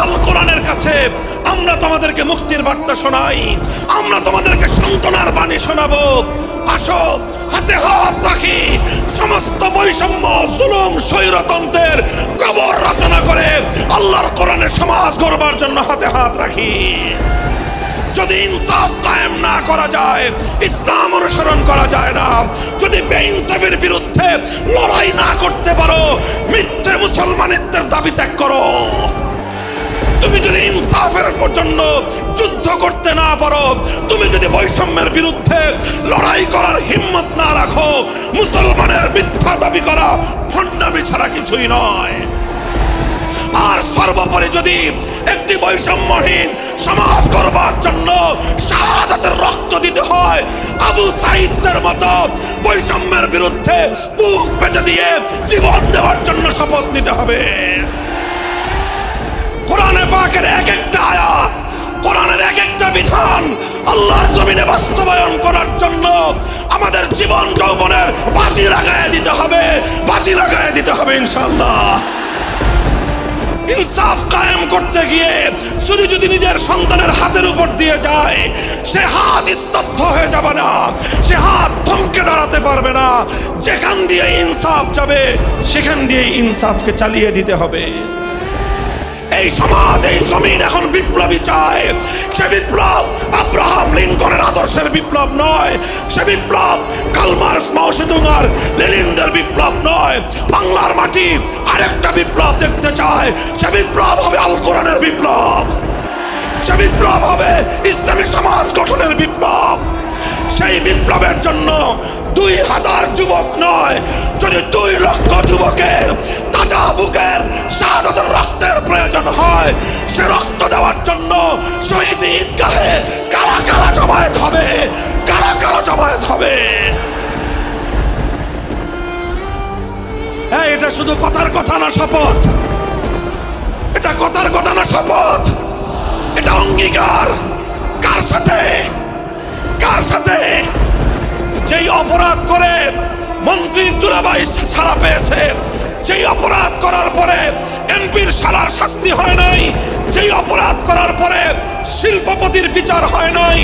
আল কোরআনের কাছে, আমরা তোমাদেরকে মুক্তির বার্তা শোনাই, আমরা তোমাদেরকে সান্ত্বনার বাণী শোনাবো। আসো হাতে হাত রাখি, সমস্ত বৈষম্য, জুলুম, স্বৈরতন্ত্রের কবর রচনা করে আল্লাহর কোরআনের সমাজ গড়বার জন্য হাতে হাত রাখি। যদি ইনসাফ কায়েম না করা যায়, ইসলাম অনুসরণ করা যায় না। যদি বেইনসাফের বিরুদ্ধে লড়াই না করতে পারো, মিথ্যে মুসলমানিত্বের দাবি ত্যাগ করো। তুমি যদি ইনসাফের জন্য যুদ্ধ করতে না পারো, তুমি যদি বৈষম্যের বিরুদ্ধে লড়াই করার হিম্মত না রাখো, মুসলমানের মিথ্যা দাবি করা ভণ্ডামি ছাড়া কিছুই নয়। আর সর্বোপরি যদি একটি বৈষম্যহীন সমাজ গড়বার জন্য শাহাদাতের রক্ত দিতে হয়, আবু সাঈদের মতো বৈষম্যের বিরুদ্ধে বুক পেতে দিয়ে জীবন দেওয়ার জন্য শপথ নিতে হবে। কোরআনে পাকের এক একটা আয়াত, কোরআনের এক একটা বিধান আল্লাহর জমিনে বাস্তবায়ন করার জন্য আমাদের জীবন যৌবনের বাজি লাগায় দিতে হবে, বাজি লাগায় দিতে হবে ইনশাআল্লাহ। ইনসাফ কায়েম করতে গিয়ে ছুরি যদি নিজের সন্তানের হাতের উপর দিয়ে যায়, সে হাত স্তব্ধ হয়ে যাবে না, সে হাত থমকে দাঁড়াতে পারবে না। যেখান দিয়ে ইনসাফ যাবে, সেখান দিয়ে ইনসাফকে চালিয়ে দিতে হবে। এই সমাজ, এই জমিন এখন বিপ্লবী চায়। সে বিপ্লব আব্রাহাম লিঙ্কনের আদর্শের বিপ্লব নয়, সে বিপ্লব কার্ল মার্কস, মাও সেতুং আর লেনিনদের বিপ্লব নয়। বাংলার মাটি আরেকটা বিপ্লব দেখতে চায়। সে বিপ্লব হবে আল কোরআনের বিপ্লব, সে বিপ্লব হবে ইসলামী সমাজ গঠনের বিপ্লব। সেই বিপ্লবের জন্য 2000 যুবক নয়, যদি 2 লক্ষ যুবকের তাজা বুকের শাহাদাতের রক্তের প্রয়োজন হয়, সে রক্ত দেওয়ার জন্য শহীদ ঈদগাহে কারা কারা জমায়েত হবে, কারা কারা জমায়েত হবে। এটা শুধু কথার কথা না, শপথ। এটা কথার কথা না, শপথ। এটা অঙ্গীকার। কার সাথে? কার সাথে? যেই অপরাধ করে মন্ত্রীর দুলাভাই ছাড়া পেয়েছে, যেই অপরাধ করার পরে এমপির শালার শাস্তি হয় নাই, যেই অপরাধ করার পরে শিল্পপতির বিচার হয় নাই,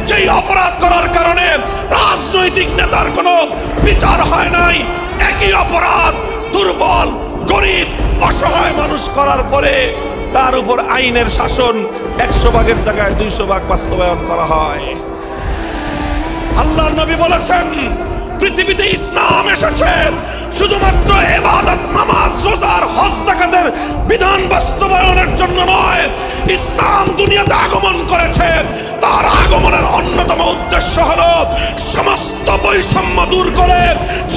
যেই অপরাধ করার কারণে রাজনৈতিক নেতার কোনো বিচার হয় নাই, একই অপরাধ দুর্বল, গরিব, অসহায় মানুষ করার পরে তার উপর আইনের শাসন 100 ভাগের জায়গায় 200 ভাগ বাস্তবায়ন করা হয়। আল্লাহর নবী বলেছেন, পৃথিবীতে ইসলাম এসেছে শুধুমাত্র ইবাদত, নামাজ, রোজার, হজ, যাকাতের বিধান বাস্তবায়নের জন্য নয়। ইসলাম দুনিয়াতে আগমন করেছে, তার আগমনের অন্যতম উদ্দেশ্য হলো সমস্ত বৈষম্য দূর করে,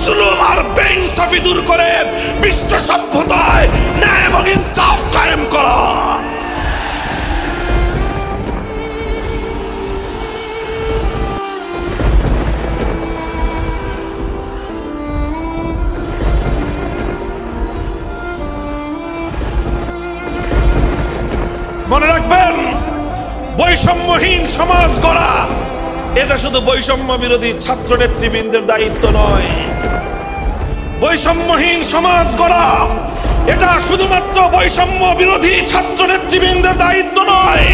জুলুম আর বেইনসাফি দূর করে বিশ্ব সভ্যতায় ন্যায় এবং ইনসাফ কায়েম করা। মনে রাখবেন, বৈষম্যহীন সমাজ গড়া এটা শুধু বৈষম্য বিরোধী ছাত্র নেতৃবৃন্দের দায়িত্ব নয়। বৈষম্যহীন সমাজ গড়া এটা শুধুমাত্র বৈষম্য বিরোধী ছাত্র নেতৃবৃন্দের দায়িত্ব নয়।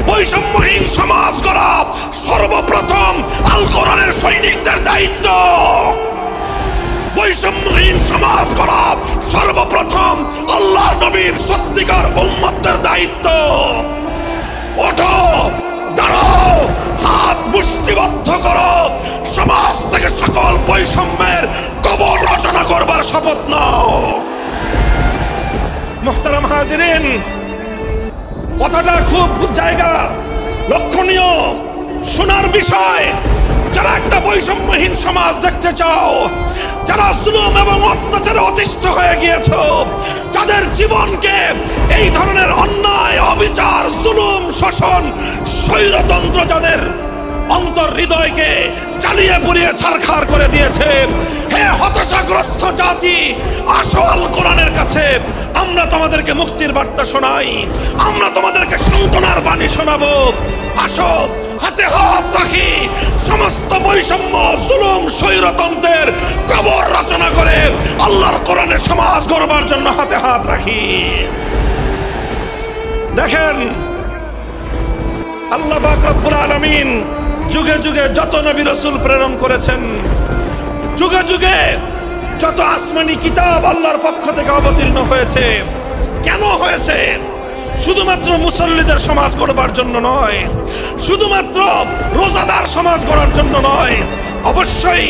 বৈষম্যহীন সমাজ গড়া সর্বপ্রথম আল কোরআনের সৈনিকদের দায়িত্ব। বৈষম্যহীন সমাজ গড়া সর্বপ্রথম আল্লাহর নবীর সত্যিকার উম্মতের দায়িত্ব। ওঠো, দাঁড়াও, হাত মুষ্টিবদ্ধ করো, সমাজ থেকে সকল বৈষম্যের কবর রচনা করবার শপথ নাও। মুহতারাম হাজিরিন, কথাটা খুব জায়গা লক্ষণীয়, শোনার বিষয়। যারা একটা বৈষম্যহীন সমাজ দেখতে চাও, যারা জুলুম এবং অত্যাচারে অতিষ্ঠ হয়ে গিয়েছো, যাদের জীবনকে এই ধরনের অন্যায়, অবিচার, জুলুম, শোষণ, স্বৈরতন্ত্র যাদের অন্তর হৃদয়কে জ্বালিয়ে পুড়িয়ে ছারখার করে দিয়েছে, হে হতাশাগ্রস্ত জাতি, আসো আল কোরআনের কাছে। আমরা তোমাদেরকে মুক্তির বার্তা শোনাই, আমরা তোমাদেরকে সান্ত্বনার বাণী শোনাবো। আসো হাতে হাত রাখি, সমস্ত বৈষম্য, জুলুম, স্বৈরতন্ত্রের কবর রচনা করে আল্লাহর কোরআনের সমাজ গড়বার জন্য হাতে হাত রাখি। দেখেন, আল্লাহ পাক রব্বুল আলামিন যুগে যুগে যত নবী রাসূল প্রেরণ করেছেন, যুগে যুগে যত আসমানি কিতাব আল্লাহর পক্ষ থেকে অবতীর্ণ হয়েছে, কেন হয়েছে? শুধুমাত্র মুসল্লিদের সমাজ গড়বার জন্য নয়, শুধুমাত্র রোজাদার সমাজ গড়ার জন্য নয়, অবশ্যই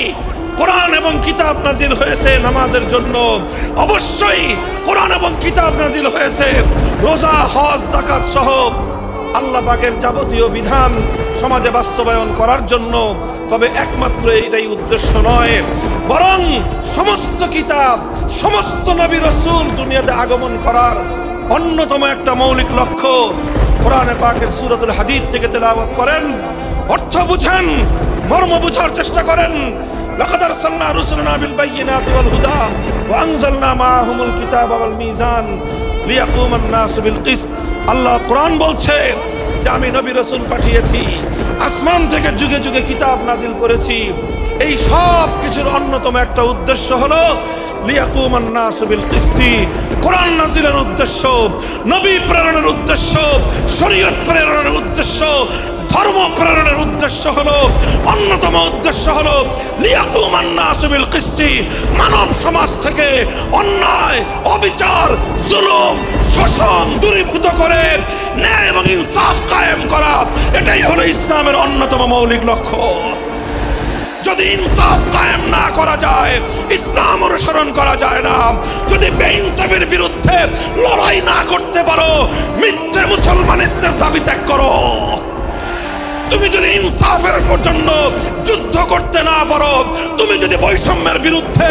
কোরআন এবং কিতাব নাজিল হয়েছে নামাজের জন্য, অবশ্যই কোরআন এবং কিতাব নাজিল হয়েছে রোজা, হজ, যাকাত সহ আল্লাহ পাকের যাবতীয় বিধান সমাজে বাস্তবায়ন করার জন্য। তবে একমাত্র এটাই উদ্দেশ্য নয়, বরং সমস্ত কিতাব, সমস্ত নবী রাসূল দুনিয়াতে আগমন করার অন্যতম একটা মৌলিক লক্ষ্য। কোরআনে পাকের সূরাতুল হাদীদ থেকে তেলাওয়াত করেন, অর্থ বুঝেন, মর্ম বুঝার চেষ্টা করেন। লাকাদ আরসালনা রুসুলানা বিল বায়িনাতি ওয়াল হুদা ওয়া আনজালনা মাআহুমুল কিতাবা ওয়াল মিজান লিয়াকুমান নাসু বিল কিসত। আল্লাহ কোরআন বলছে যে আমি নবী রাসূল পাঠিয়েছি, আসমান থেকে যুগে যুগে কিতাব নাজিল করেছি। এই সব কিছুর অন্যতম একটা উদ্দেশ্য হলো লিয়াকুমান নাসু বিল কিসতি। কোরআন নাজিলের উদ্দেশ্য, নবী প্রেরণের উদ্দেশ্য, শরীয়ত প্রেরণের উদ্দেশ্য, ধর্ম প্রেরণের উদ্দেশ্য হলো, অন্যতম উদ্দেশ্য হলো লিয়াকুমান নাসু বিল কিসতি। মানব সমাজ থেকে অন্যায়, অবিচার, জুলুম, শোষণ দূরীভূত করে ন্যায় এবং ইনসাফ কায়েম করা, এটাই হলো ইসলামের অন্যতম মৌলিক লক্ষ্য। যদি ইনসাফ কায়েম না করা যায়, ইসলাম অনুসরণ করা যায় না। যদি বেইনসাফের বিরুদ্ধে লড়াই না করতে পারো, মিথ্যে মুসলমানিত্বের দাবি ত্যাগ করো। তুমি যদি ইনসাফের জন্য যুদ্ধ করতে না পারো, তুমি যদি বৈষম্যের বিরুদ্ধে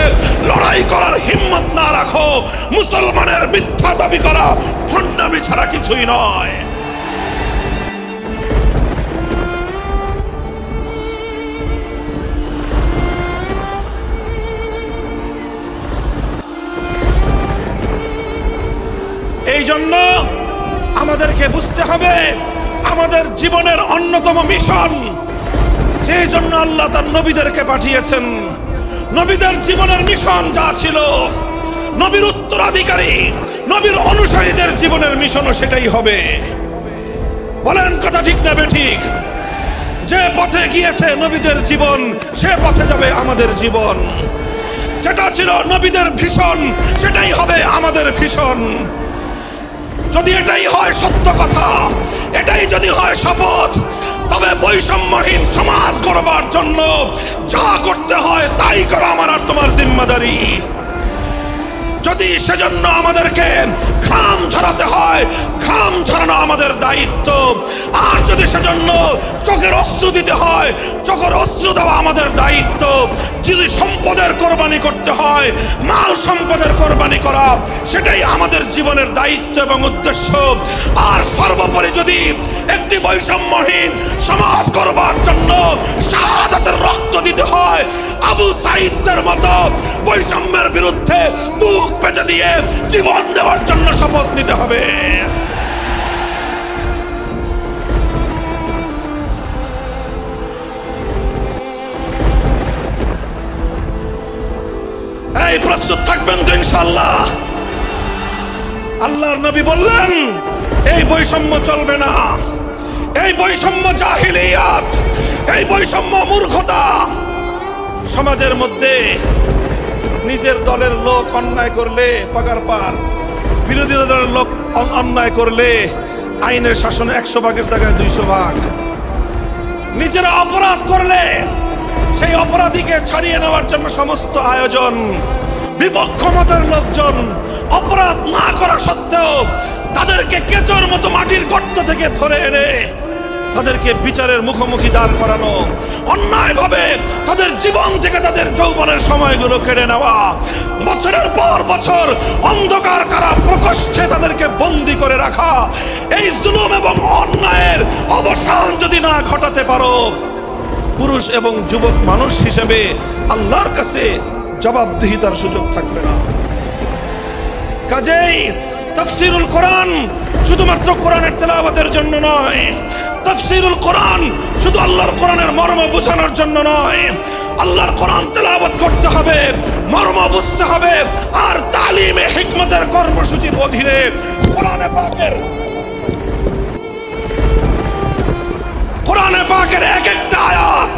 লড়াই করার হিম্মত না রাখো, মুসলমানের মিথ্যা দাবি করা ভণ্ডামি ছাড়া কিছুই নয়। এই জন্য আমাদেরকে বুঝতে হবে, আমাদের জীবনের অন্যতম মিশন, যে জন্য আল্লাহ তার নবীদেরকে পাঠিয়েছেন, নবীদের জীবনের মিশন যা ছিল, নবীর উত্তরাধিকারী, নবীর অনুসারীদের জীবনের মিশনও সেটাই হবে। বলেন কথা ঠিক না বেঠিক? যে পথে গিয়েছে নবীদের জীবন, সে পথে যাবে আমাদের জীবন। যেটা ছিল নবীদের ভীষণ, সেটাই হবে আমাদের ভীষণ। যদি এটাই হয় সত্য কথা, এটাই যদি হয় শপথ, তবে বৈষম্যহীন সমাজ গড়বার জন্য যা করতে হয় তাই করা আমার আর তোমার জিম্মাদারি। যদি সেজন্য আমাদেরকে ঘাম ঝরাতে হয়, ঘাম ঝরানো আমাদের দায়িত্ব। আর যদি সেজন্য চোখের অস্ত্র দিতে হয়, চোখের অস্ত্র দেওয়া আমাদের দায়িত্ব। যদি সম্পদের কোরবানি করতে হয়, মাল সম্পদের কোরবানি করা, সেটাই আমাদের জীবনের দায়িত্ব এবং উদ্দেশ্য। আর সর্বোপরি যদি একটি বৈষম্যহীন সমাজ গড়বার জন্য শাহাদাতের রক্ত দিতে হয়, আবু সাঈদের মতো বৈষম্যের বিরুদ্ধে বুক পেতে দিয়ে জীবন দেওয়ার জন্য শপথ নিতে হবে। এই প্রস্তুত থাকবেন তো ইনশাআল্লাহ? আল্লাহর নবী বললেন এই বৈষম্য চলবে না, এই বৈষম্য জাহিলিয়াত, এই বৈষম্য মূর্খতা। সমাজের মধ্যে নিজের দলের লোক অন্যায় করলে পাগার পার, বিরোধী দলের লোক অন্যায় করলে আইনের শাসনে 100 ভাগের জায়গায় 200 ভাগ। নিজেরা অপরাধ করলে সেই অপরাধীকে ছাড়িয়ে নেওয়ার জন্য সমস্ত আয়োজন। বিপক্ষ মতের লোকজন অপরাধ না করা সত্ত্বেও তাদেরকে কেচোর মতো মাটির গর্ত থেকে ধরে এনে তাদেরকে বিচারের মুখোমুখি দাঁড় করানো, অন্যায়ভাবে তাদের জীবন থেকে তাদের যৌবনের সময়গুলো কেড়ে নেওয়া, বছরের পর বছর অন্ধকার কারা প্রকোষ্ঠে তাদেরকে বন্দী করে রাখা। এই জুলুম এবং অন্যায়ের অবসান যদি না ঘটাতে পারো, পুরুষ এবং যুবক মানুষ হিসেবে আল্লাহর কাছে জবাবদিহিতার সুযোগ থাকবে না। কাজেই তাফসীরুল কোরআন শুধুমাত্র কোরআনের তেলাওয়াতের জন্য নয়, তাফসীরুল কোরআন শুধু আল্লাহর কোরআনের মর্ম বোঝানোর জন্য নয়। আল্লাহর কোরআন তেলাওয়াত করতে হবে, মর্ম বুঝতে হবে, আর তালিমে হিকমতের কর্মসূচির অধীনে কোরআনে পাকের পাকের এক একটা আয়াত,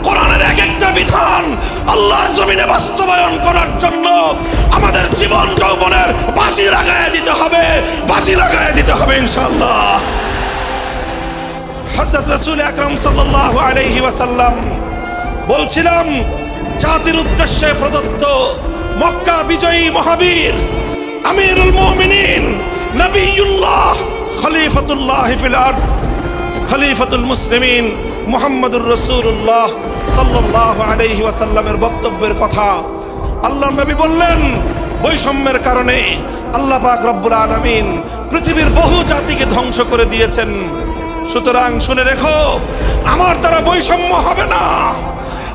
কোরআনের এক একটা বিধান আল্লাহর জমিনে বাস্তবায়ন করার জন্য আমাদের জীবন যৌবনের বাজি লাগায় দিতে হবে, বাজি লাগায় দিতে হবে ইনশাআল্লাহ। হযরত রাসূল আকরাম সাল্লাল্লাহু আলাইহি ওয়াসাল্লাম বলছিলাম, জাতির উদ্দেশ্যে প্রদত্ত মক্কা বিজয়ী মহাবীর আমিরুল মুমিনিন নবিয়ুল্লাহ খলিফাতুল্লাহ ফিল আরদ খলিফাতুল মুসলিমিন মুহাম্মদুর রাসূলুল্লাহ সাল্লাল্লাহু আলাইহি ওয়াসাল্লামের বক্তব্যের কথা আল্লাহর নবী বললেন, বৈষম্যের কারণে আল্লাহ পাক রব্বুল আলামিন পৃথিবীর বহু জাতিকে ধ্বংস করে দিয়েছেন। সুতরাং শুনে রেখো, আমার দ্বারা বৈষম্য হবে না।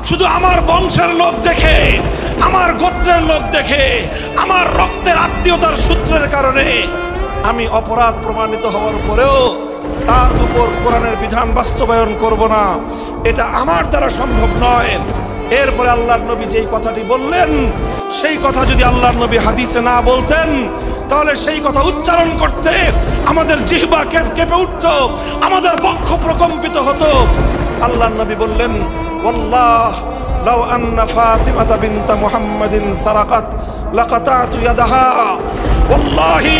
শুধু আমার বংশের লোক দেখে, আমার গোত্রের লোক দেখে, আমার রক্তের আত্মীয়তার সূত্রের কারণে আমি অপরাধ প্রমাণিত হওয়ার পরেও তার উপর কোরআনের বিধান বাস্তবায়ন করব না, এটা আমার দ্বারা সম্ভব নয়। এরপরে আল্লাহর নবী যেই কথাটি বললেন, সেই কথা যদি আল্লাহর নবী হাদিসে না বলতেন, তাহলে সেই কথা উচ্চারণ করতে আমাদের জিহ্বা কেঁপে উঠত, আমাদের বক্ষ প্রকম্পিত হতো। আল্লাহর নবী বললেন, ওয়াল্লাহ লাউ আন্না ফাতিমাতা বিনত মুহাম্মাদিন সারাকাত লাকাতাতু ইয়াদাহা, ওয়াল্লাহি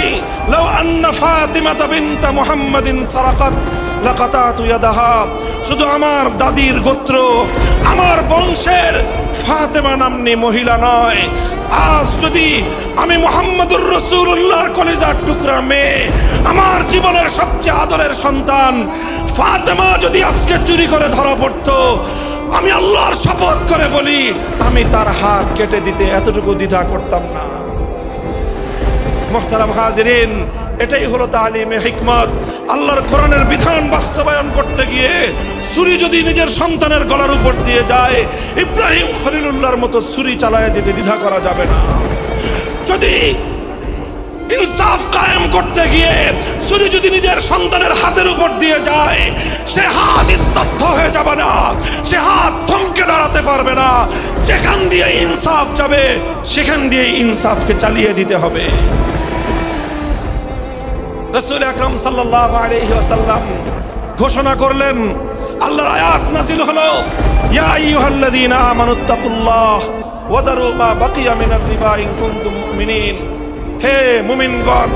লাউ আন্না ফাতিমাতা বিনত মুহাম্মাদিন সারাকাত লাকাতাতু ইয়াদাহা। শুধু আমার দাদির গোত্র, আমার বংশের ফাতেমা নামনি মহিলা নয়, আজ যদি আমি মুহাম্মদুর রাসূলুল্লাহর কলিজার টুকরা মেয়ে, আমার জীবনের সবচেয়ে আদরের সন্তান ফাতেমা যদি আজকে চুরি করে ধরা পড়তো, আমি আল্লাহর শপথ করে বলি, আমি তার হাত কেটে দিতে এতটুকু দ্বিধা করতাম না। মুহতারাম হাজিরিন, এটাই হলো তালিমে হিকমত। আল্লাহর কোরআনের বিধান বাস্তবায়ন করতে গিয়ে ছুরি যদি নিজের সন্তানের গলার উপর দিয়ে যায়, ইব্রাহিম খলিলুল্লাহর মতো ছুরি চালায় দিতে দ্বিধা করা যাবে না। যদি ইনসাফ কায়েম করতে গিয়ে ছুরি যদি নিজের সন্তানের হাতের উপর দিয়ে যায়, সে হাত স্তব্ধ হয়ে যাবে না, সে হাত থমকে দাঁড়াতে পারবে না। যেখান দিয়ে ইনসাফ যাবে, সেখান দিয়ে ইনসাফকে চালিয়ে দিতে হবে। রাসূল আকরাম সাল্লাল্লাহু আলাইহি ওয়াসাল্লাম ঘোষণা করলেন, আল্লাহর আয়াত নাযিল হলো, ইয়া আইয়ুহাল্লাযীনা আমানুত্তাকুল্লাহ ওয়া যারু মা বাকিয়া মিনার রিবা ইন কুনতুম মুমিনিন। হে মুমিনগণ,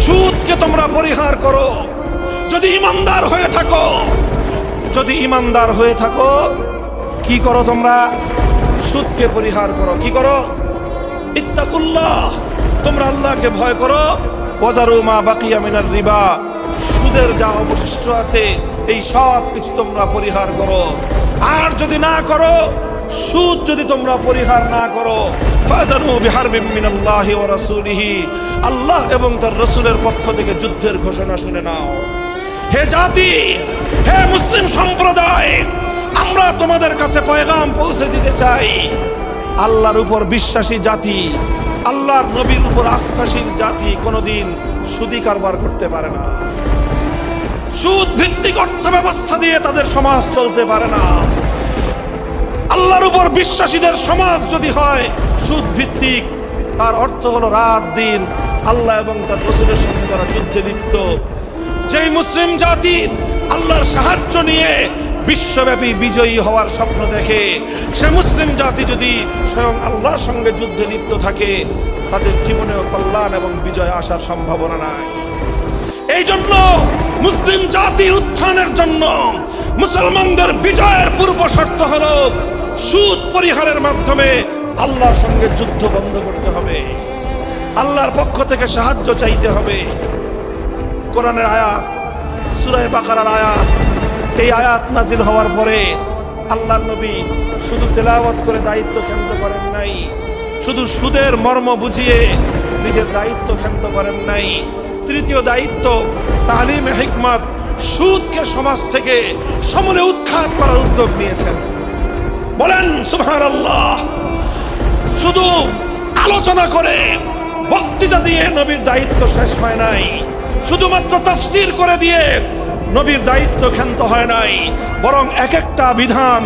সুদকে তোমরা পরিহার করো যদি ঈমানদার হয়ে থাকো। যদি ঈমানদার হয়ে থাকো, কি করো তোমরা? সুদকে পরিহার করো। কি করো? ইত্তাকুল্লাহ, তোমরা আল্লাহকে ভয় করো। ওয়াজারু মা বাকিয়া মিনার রিবা, সুদের যা অবশিষ্ট আছে এই সব কিছু তোমরা পরিহার করো। আর যদি না করো, সুদ যদি তোমরা পরিহার না করো, ফাযানু বিহারবিম মিনাল্লাহি ওয়া রাসূলিহি, আল্লাহ এবং তার রাসূলের পক্ষ থেকে যুদ্ধের ঘোষণা শুনে নাও। হে জাতি, হে মুসলিম সম্প্রদায়, আমরা তোমাদের কাছে পয়গাম পৌঁছে দিতে চাই, আল্লাহর উপর বিশ্বাসী জাতি, আল্লাহর নবীর উপর আস্থাশীল জাতি কোনোদিন সুদি কারবার করতে পারে না। সুদ ভিত্তিক অর্থ ব্যবস্থা দিয়ে তাদের সমাজ চলতে পারে না। আল্লাহর উপর বিশ্বাসীদের সমাজ যদি হয় সুদ ভিত্তিক, তার অর্থ হলো রাত দিন আল্লাহ এবং তার রাসূলের সঙ্গে তারা যুদ্ধে লিপ্ত। যেই মুসলিম জাতি আল্লাহর সাহায্য নিয়ে বিশ্বব্যাপী বিজয়ী হওয়ার স্বপ্ন দেখে, সে মুসলিম জাতি যদি স্বয়ং আল্লাহর সঙ্গে যুদ্ধে লিপ্ত থাকে, তাদের জীবনেও কল্যাণ এবং বিজয় আসার সম্ভাবনা নাই। এই জন্য মুসলিম জাতির উত্থানের জন্য, মুসলমানদের বিজয়ের পূর্ব শর্ত হলো সুদ পরিহারের মাধ্যমে আল্লাহর সঙ্গে যুদ্ধ বন্ধ করতে হবে, আল্লাহর পক্ষ থেকে সাহায্য চাইতে হবে। কোরআনের আয়াত, সূরা বাকারার আয়াত, এই আয়াত নাজিল হওয়ার পরে আল্লাহর নবী শুধু তেলাওয়াত করে দায়িত্ব ক্ষান্ত করেন নাই, শুধু সুদের মর্ম বুঝিয়ে নিজের দায়িত্ব ক্ষান্ত করেন নাই। তৃতীয় দায়িত্ব তালিমে হিকমত, সুদকে সমাজ থেকে সমূলে উৎখাত করার উদ্যোগ নিয়েছেন। বলেন সুবহানাল্লাহ। শুধু আলোচনা করে বক্তৃতা দিয়ে নবীর দায়িত্ব শেষ হয় নাই, শুধুমাত্র তাফসীর করে দিয়ে নবীর দায়িত্ব ক্ষান্ত হয় নাই, বরং এক একটা বিধান,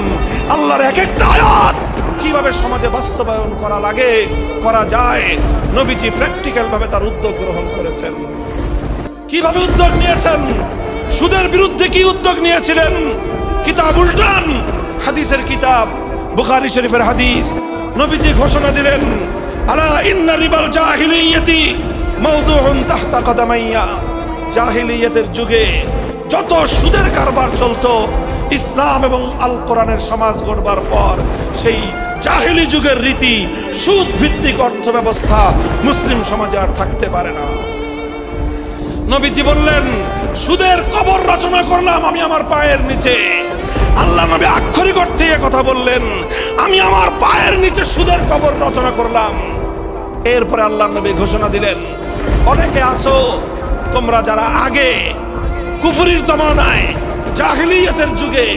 আল্লাহর এক একটা আয়াত কিভাবে সমাজে বাস্তবায়ন করা লাগে, করা যায়, নবীজি প্র্যাকটিক্যাল ভাবে তার উদ্যোগ গ্রহণ করেছেন। কিভাবে উদ্যোগ নিয়েছেন? সুদের বিরুদ্ধে কি উদ্যোগ নিয়েছিলেন? কি কিতাব উল্টান, হাদিসের কিতাব বুখারী শরীফের হাদিস, নবীজি ঘোষণা দিলেন, আলা ইন্না রিবাল জাহিলিয়াতি মাওদুউন তাহতা কদামাইয়া। জাহিলিয়াতের যুগে যত সুদের কারবার চলতো, ইসলাম এবং আল কোরআনের সমাজ গড়বার পর সেই জাহিলি যুগের রীতি, সুদ ভিত্তিক অর্থ ব্যবস্থা মুসলিম সমাজে আর থাকতে পারে না। নবীজি বললেন, সুদের কবর রচনা করলাম আমি আমার পায়ের নিচে। আল্লাহ নবী আক্ষরিক অর্থে এ কথা বললেন, আমি আমার পায়ের নিচে সুদের কবর রচনা করলাম। এরপরে আল্লাহ নবী ঘোষণা দিলেন, অনেকে আছো তোমরা যারা আগে কুফরির জমানায় জাহিলিয়াতের যুগে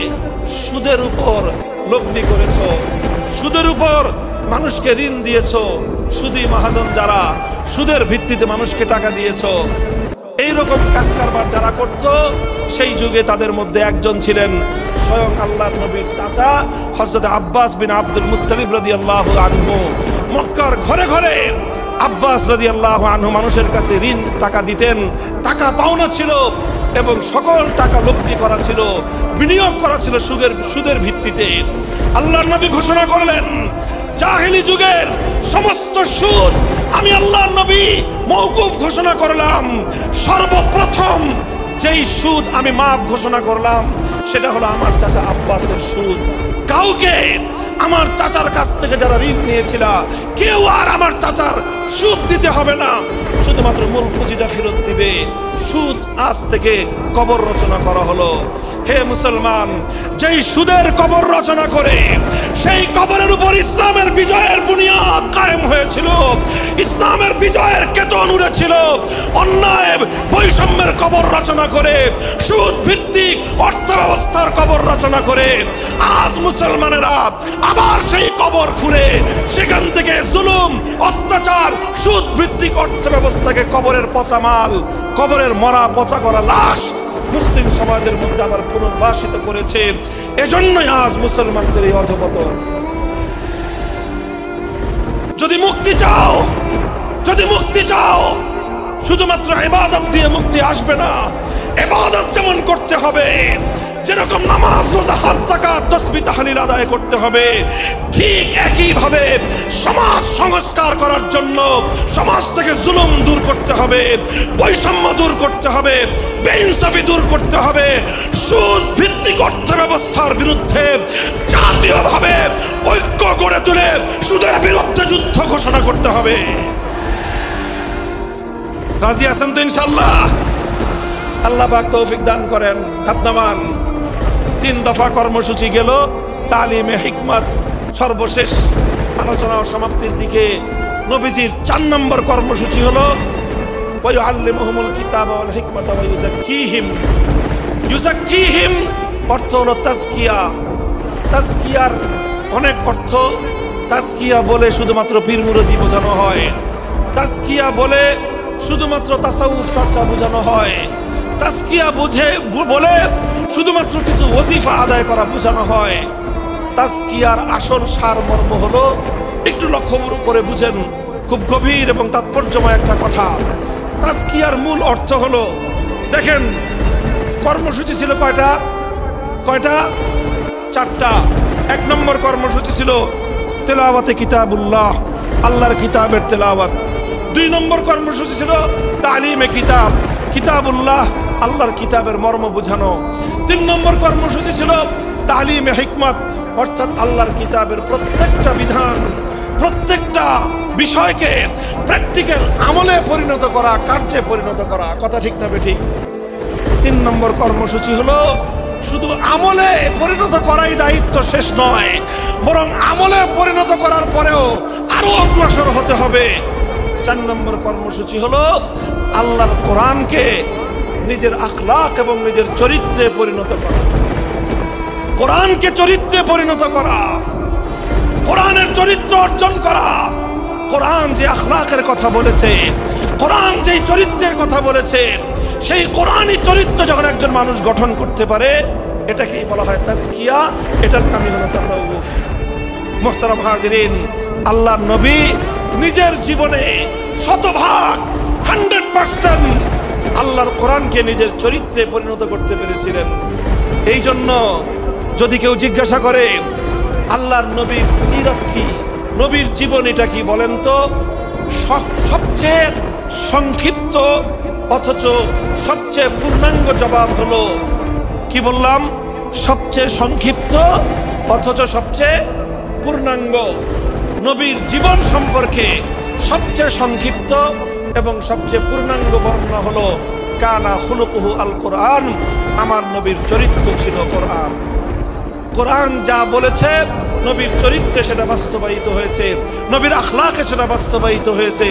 সুদের উপর লগ্নি করেছো, সুদের উপর মানুষকে ঋণ দিয়েছো, সুদী মহাজন যারা সুদের ভিত্তিতে মানুষকে টাকা দিয়েছো, এইরকম কাজ কারবার যারা করতো, সেই যুগে তাদের মধ্যে একজন ছিলেন স্বয়ং আল্লাহর নবীর চাচা হযরত আব্বাস বিন আব্দুল মুত্তালিব রাদিয়াল্লাহু আনহু। মক্কার ঘরে ঘরে আব্বাস রাদিয়াল্লাহু আনহু মানুষের কাছে ঋণ টাকা দিতেন, টাকা পাওনা ছিল এবং সকল টাকা লগ্নি করা ছিল, বিনিয়োগ করা ছিল সুদের ভিত্তিতে। আল্লাহর নবী ঘোষণা করলেন, জাহিলি যুগের সমস্ত সুদ আমি আল্লাহর নবী মওকুফ ঘোষণা করলাম। সর্বপ্রথম যেই সুদ আমি মাফ ঘোষণা করলাম সেটা হলো আমার চাচা আব্বাসের সুদ। কাউকে আমার চাচার কাছ থেকে যারা ঋণ নিয়েছিল, কেউ আর আমার চাচার সুদ দিতে হবে না, শুধুমাত্র মূল পুঁজিটা ফেরত দিবে। সুদ আজ থেকে কবর রচনা করা হলো। হে মুসলমান, যেই সুদের কবর রচনা করে সেই কবরের উপর ইসলামের বিজয়ের বুনিয়াদ কায়েম হয়েছিল, ইসলামের বিজয়ের কেতন উড়েছিল। অন্যায় বৈষম্যের কবর রচনা করে, সুদ ভিত্তিক অর্থ ব্যবস্থার কবর রচনা করে আজ মুসলমানেরা আবার সেই কবর খুঁড়ে সেখান থেকে জুলুম, অত্যাচার, সুদ ভিত্তিক অর্থ ব্যবস্থাকে কবরের পচা মাল, কবরের মরা পচা করা লাশ মুসলিম সমাজের মধ্যে আবার পুনর্বাসিত করেছে। এজন্যই আজ মুসলমানদের এই অধঃপতন। যদি মুক্তি চাও, যদি মুক্তি চাও, শুধুমাত্র ইবাদত দিয়ে মুক্তি আসবে না। ইবাদত যেমন করতে হবে, যেরকম নামাজ, রোজা, হজ, যাকাত, তাসবিহ, তাহলিল আদায় করতে হবে, ঠিক একই ভাবে সমাজ সংস্কার করার জন্য সমাজ থেকে জুলুম দূর করতে হবে, বৈষম্য দূর করতে হবে, বেইনসাফি দূর করতে হবে, সুদ ভিত্তিক অর্থ ব্যবস্থার বিরুদ্ধে জাতীয়ভাবে ঐক্য গড়ে তুলে সুদের বিরুদ্ধে যুদ্ধ ঘোষণা করতে হবে। রাজি আছেন তো ইনশাআল্লাহ? আল্লাহ পাক তৌফিক দান করেন। হাত নামান। 3 দফা কর্মসূচি গেল, তালিমে হিকমত সর্বশেষ আলোচনা ও সমাপ্তির দিকে। নবীজির 4 নম্বর কর্মসূচি হলো ওয়ায়ুআল্লিমুহুমুল কিতাবা ওয়াল হিকমাতা ওয়া ইউযাক্কিহিম। ইউযাক্কিহিম অর্থ হলো তাজকিয়া। তাজকিয়ার অনেক অর্থ। তাজকিয়া বলে শুধুমাত্র পীর মুরিদি বোঝানো হয়, তাজকিয়া বলে শুধুমাত্র তাসাউফ চর্চা বোঝানো হয়, তাজকিয়া বলে শুধুমাত্র কিছু ওজিফা আদায় করা বোঝানো হয়। তাজকিয়ার আসল সারমর্ম হলো, একটু লক্ষ্য করে বুঝেন, খুব গভীর এবং তাৎপর্যময় একটা কথা। তাজকিয়ার মূল অর্থ হলো, দেখেন কর্মসূচি ছিল কয়টা? 4টা। 1 নম্বর কর্মসূচি ছিল তেলাওয়াতে কিতাবুল্লাহ, আল্লাহর কিতাবের তেলাওয়াত। 2 নম্বর কর্মসূচি ছিল তালিমে কিতাব, কিতাবুল্লাহ, আল্লাহর কিতাবের মর্ম বোঝানো। 3 নম্বর কর্মসূচি ছিল তালিমে হিকমত, অর্থাৎ আল্লাহর কিতাবের প্রত্যেকটা বিধান, প্রত্যেকটা বিষয়কে প্র্যাকটিক্যাল আমলে পরিণত করা, কার্যে পরিণত করা। কথা ঠিক না বেঠিক? 3 নম্বর কর্মসূচি হলো শুধু আমলে পরিণত করাই দায়িত্ব শেষ নয়, বরং আমলে পরিণত করার পরেও আরো অগ্রসর হতে হবে। 4 নম্বর কর্মসূচি হলো আল্লাহর কোরআনকে নিজের আখলাক এবং নিজের চরিত্রে পরিণত করা। কোরআনকে চরিত্রে পরিণত করা, কোরআনের চরিত্র অর্জন করা। কোরআন যে আখলাকের কথা বলেছে, কোরআন যেই চরিত্রের কথা বলেছে, সেই কোরআনই চরিত্র যখন একজন মানুষ গঠন করতে পারে, এটাকেই বলা হয় তাজকিয়া। এটার নামই হলো তাসাউফ। মুহতারাম হাজিরিন, আল্লাহর নবী নিজের জীবনে 100% আল্লাহর কোরআনকে নিজের চরিত্রে পরিণত করতে পেরেছিলেন। এই জন্য যদি কেউ জিজ্ঞাসা করে আল্লাহর নবীর সিরাত কি, নবীর জীবনীটা কি বলেন তো, সবচেয়ে সংক্ষিপ্ত অথচ সবচেয়ে পূর্ণাঙ্গ জবাব হলো, কি বললাম, সবচেয়ে সংক্ষিপ্ত অথচ সবচেয়ে পূর্ণাঙ্গ। নবীর জীবন সম্পর্কে সবচেয়ে সংক্ষিপ্ত এবং সবচেয়ে পূর্ণাঙ্গ বর্ণনা হলো কানা খুলুকুহু আল কোরআন, আমার নবীর চরিত্র ছিল কোরআন। কোরআন যা বলেছে নবীর চরিত্রে সেটা বাস্তবায়িত হয়েছে, নবীর আখলাকে সেটা বাস্তবায়িত হয়েছে।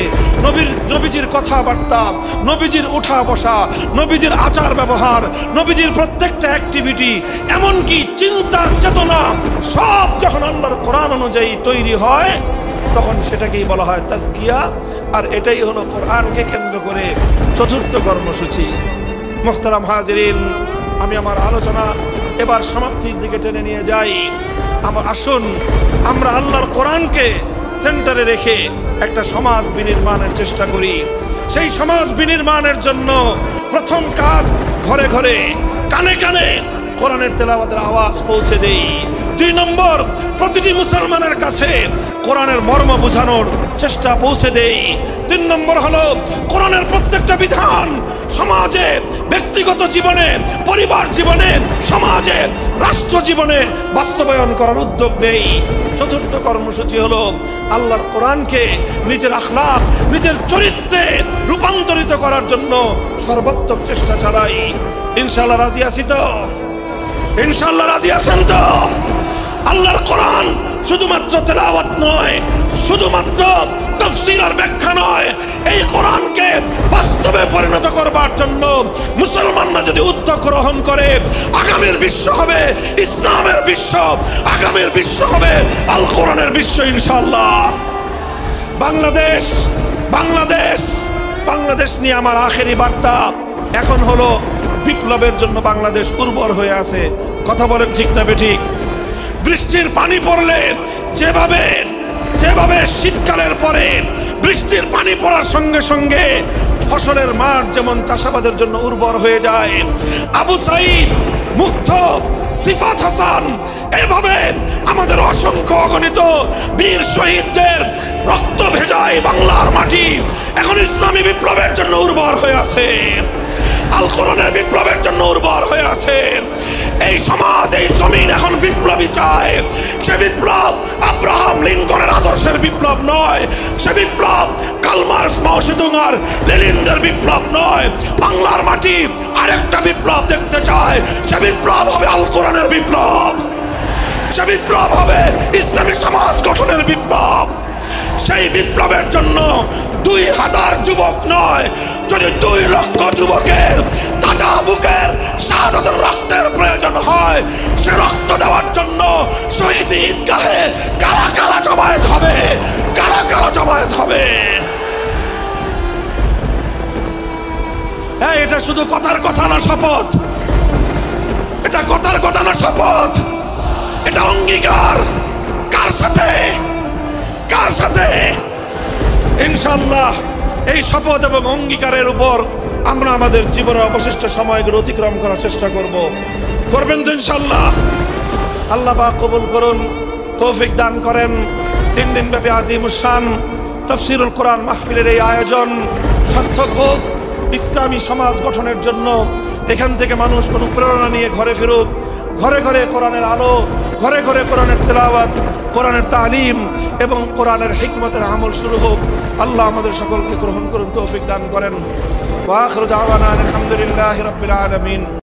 নবীজির কথাবার্তা, নবীজির উঠা বসা, নবীজির আচার ব্যবহার, নবীজির প্রত্যেকটা অ্যাক্টিভিটি, এমনকি চিন্তা চেতনা সব যখন আল্লাহর কোরআন অনুযায়ী তৈরি হয় তখন সেটাকেই বলা হয় তাজকিয়া। আর এটাই হলো কোরআনকে কেন্দ্র করে চতুর্থ কর্মসূচি। মুহতারাম হাজিরিন, আমি আমার আলোচনা এবার সমাপ্তির দিকে টেনে নিয়ে যাই। আসুন আমরা আল্লাহর কোরআনকে সেন্টারে রেখে একটা সমাজ বিনির্মাণের চেষ্টা করি। সেই সমাজ বিনির্মাণের জন্য প্রথম কাজ, ঘরে ঘরে কানে কানে কোরআনের তেলাওয়াতের আওয়াজ পৌঁছে দেই। 2 নম্বর, প্রতিটি মুসলমানের কাছে কোরআনের মর্ম বোঝানোর চেষ্টা পৌঁছে দেই। 3 নম্বর হলো কোরআনের প্রত্যেকটা বিধান সমাজে, ব্যক্তিগত জীবনে, পরিবার জীবনে, সমাজে, রাষ্ট্র জীবনে বাস্তবায়ন করার উদ্যোগ নেই। চতুর্থ কর্মসূচি হলো আল্লাহর কোরআনকে নিজের আখলাক, নিজের চরিত্রে রূপান্তরিত করার জন্য সর্বাত্মক চেষ্টা চালাই। ইনশাআল্লাহ রাজি আছি তো? ইনশাআল্লাহ রাজি আছেন তো? আল্লাহর কোরআন শুধুমাত্র তেলাওয়াত নয়, শুধুমাত্র তাফসীর আর ব্যাখ্যা নয়, এই কোরআনকে বাস্তবে পরিণত করবার জন্য মুসলমানরা যদি উদ্যোগ গ্রহণ করে, আগামীর বিশ্ব হবে ইসলামের বিশ্ব, আগামীর বিশ্ব হবে আল কোরআনের বিশ্ব ইনশাআল্লাহ। বাংলাদেশ বাংলাদেশ বাংলাদেশ নিয়ে আমার আখেরি বার্তা এখন হলো বিপ্লবের জন্য বাংলাদেশ উর্বর হয়ে আছে। কথা বলেন ঠিক না বেঠিক? বৃষ্টির পানি পড়লে যেভাবে শীতকালের পরে বৃষ্টির পানি পড়ার সঙ্গে সঙ্গে ফসলের মাঠ যেমন চাষাবাদের জন্য উর্বর হয়ে যায়, আবু সাঈদ, মুগ্ধ, সিফাত হাসান, এভাবে আমাদের অসংখ্য অগণিত বীর শহীদদের রক্ত ভেজায় বাংলার মাটি এখন ইসলামী বিপ্লবের জন্য উর্বর হয়ে আছে, আল কোরআনের বিপ্লবের জন্য উর্বর হয়ে আছে। এই সমাজ, এই জমিন এখন বিপ্লবী চায়। সে বিপ্লব আব্রাহাম লিঙ্কনের আদর্শের বিপ্লব নয়, সে বিপ্লব কার্ল মার্কস, মাও সেতুং আর লেনিনদের বিপ্লব নয়। বাংলার মাটি আরেকটা বিপ্লব দেখতে চায়, সে বিপ্লব হবে আল কোরআনের বিপ্লব, সে বিপ্লব হবে ইসলামী সমাজ গঠনের বিপ্লব। সেই বিপ্লবের জন্য 2000 যুবক নয়, যদি 2 লক্ষ যুবকের তাজা বুকের শাহাদাতের রক্তের প্রয়োজন হয়, সে রক্ত দেওয়ার জন্য শহীদ ঈদগাহে কারা কারা জমায়েত হবে, কারা কারা জমায়েত হবে। এটা শুধু কথার কথা না, শপথ। এটা কথার কথা না, শপথ। এটা অঙ্গীকার। কার সাথে? কার সাথে? ইনশাআল্লাহ এই শপথ এবং অঙ্গীকারের উপর আমরা আমাদের জীবনের অবশিষ্ট সময়গুলো অতিক্রম করার চেষ্টা করব। করবেন তো ইনশাআল্লাহ? আল্লাহ পাক কবুল করুন, তৌফিক দান করেন। 3 দিন ব্যাপী আজিমুস শান তাফসীরুল কোরআন মাহফিলের এই আয়োজন সার্থক হোক ইসলামী সমাজ গঠনের জন্য। এখান থেকে মানুষ অনুপ্রেরণা নিয়ে ঘরে ফিরুক, ঘরে ঘরে কোরআনের আলো, ঘরে ঘরে কোরআনের তেলাওয়াত, কোরআনের তালিম এবং কোরআনের হিকমতের আমল শুরু হোক। আল্লাহ আমাদের সকলকে গ্রহণ করুন, তৌফিক দান করেন। ওয়া আখিরু দাওয়ানা আলহামদুলিল্লাহি রাব্বিল আলামিন।